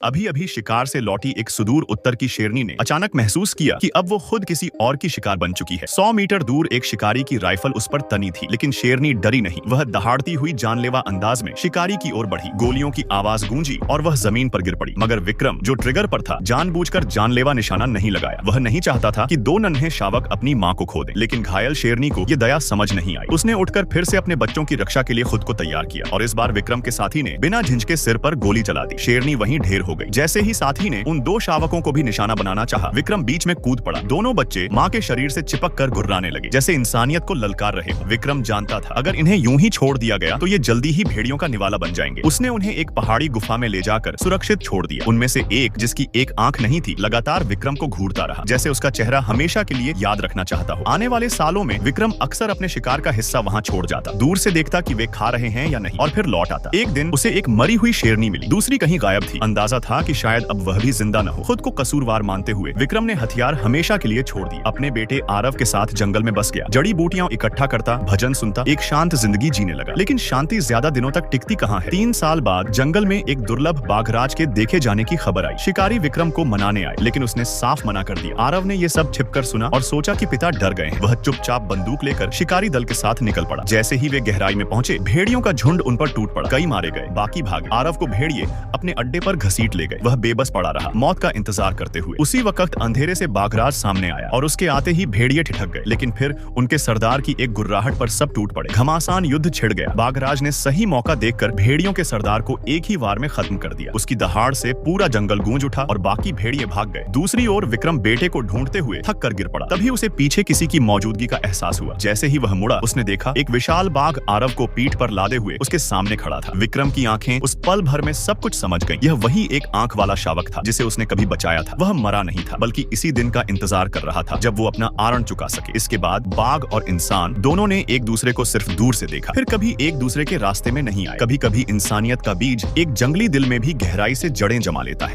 अभी अभी शिकार से लौटी एक सुदूर उत्तर की शेरनी ने अचानक महसूस किया कि अब वो खुद किसी और की शिकार बन चुकी है। 100 मीटर दूर एक शिकारी की राइफल उस पर तनी थी, लेकिन शेरनी डरी नहीं। वह दहाड़ती हुई जानलेवा अंदाज में शिकारी की ओर बढ़ी। गोलियों की आवाज गूंजी और वह जमीन पर गिर पड़ी। मगर विक्रम, जो ट्रिगर पर था, जानबूझकर जानलेवा निशाना नहीं लगाया। वह नहीं चाहता था कि दो नन्हे शावक अपनी मां को खो दें। लेकिन घायल शेरनी को ये दया समझ नहीं आई। उसने उठकर फिर से अपने बच्चों की रक्षा के लिए खुद को तैयार किया और इस बार विक्रम के साथी ने बिना झिझके सिर पर गोली चला दी। शेरनी वहीं ढेर हो गई। जैसे ही साथी ने उन दो शावकों को भी निशाना बनाना चाहा, विक्रम बीच में कूद पड़ा। दोनों बच्चे मां के शरीर से चिपक कर गुर्राने लगे, जैसे इंसानियत को ललकार रहे हो। विक्रम जानता था अगर इन्हें यूं ही छोड़ दिया गया तो ये जल्दी ही भेड़ियों का निवाला बन जाएंगे। उसने उन्हें एक पहाड़ी गुफा में ले जाकर सुरक्षित छोड़ दिया। उनमें से एक, जिसकी एक आंख नहीं थी, लगातार विक्रम को घूरता रहा, जैसे उसका चेहरा हमेशा के लिए याद रखना चाहता हो। आने वाले सालों में विक्रम अक्सर अपने शिकार का हिस्सा वहां छोड़ जाता, दूर से देखता कि वे खा रहे हैं या नहीं, और फिर लौट आता। एक दिन उसे एक मरी हुई शेरनी मिली, दूसरी कहीं गायब थी। अंदाजा था कि शायद अब वह भी जिंदा न हो। खुद को कसूरवार मानते हुए विक्रम ने हथियार हमेशा के लिए छोड़ दिए। अपने बेटे आरव के साथ जंगल में बस गया। जड़ी बूटियां इकट्ठा करता, भजन सुनता, एक शांत जिंदगी जीने लगा। लेकिन शांति ज्यादा दिनों तक टिकती कहां है। 3 साल बाद जंगल में एक दुर्लभ बाघराज के देखे जाने की खबर आई। शिकारी विक्रम को मनाने आए, लेकिन उसने साफ मना कर दिया। आरव ने यह सब छिपकर सुना और सोचा कि पिता डर गए हैं। वह चुपचाप बंदूक लेकर शिकारी दल के साथ निकल पड़ा। जैसे ही वे गहराई में पहुंचे, भेड़ियों का झुंड उन पर टूट पड़ा। कई मारे गए, बाकी भागे। आरव को भेड़िए अपने अड्डे पर घसीट ले गए। वह बेबस पड़ा रहा, मौत का इंतजार करते हुए। उसी वक्त अंधेरे से बाघराज सामने आया और उसके आते ही भेड़िए ठिठक गए। लेकिन फिर उनके सरदार की एक गुर्राहट पर सब टूट पड़े। घमासान युद्ध छिड़ गया। बाघराज ने सही मौका देखकर भेड़ियों के सरदार को एक ही वार में खत्म कर दिया। उसकी दहाड़ से पूरा जंगल गूंज उठा और बाकी भेड़िए भाग गए। दूसरी ओर विक्रम बेटे को ढूंढते हुए थक कर गिर पड़ा। तभी उसे पीछे किसी की मौजूदगी का एहसास हुआ। जैसे ही वह मुड़ा, उसने देखा एक विशाल बाघ आरव को पीठ पर लादे हुए उसके सामने खड़ा था। विक्रम की आंखें उस पल भर में सब कुछ समझ गईं। यह वही एक आंख वाला शावक था जिसे उसने कभी बचाया था। वह मरा नहीं था, बल्कि इसी दिन का इंतजार कर रहा था जब वो अपना आरण चुका सके। इसके बाद बाघ और इंसान दोनों ने एक दूसरे को सिर्फ दूर से देखा, फिर कभी एक दूसरे के रास्ते में नहीं आए। कभी कभी इंसानियत का बीज एक जंगली दिल में भी गहराई से जड़ें जमा लेता है।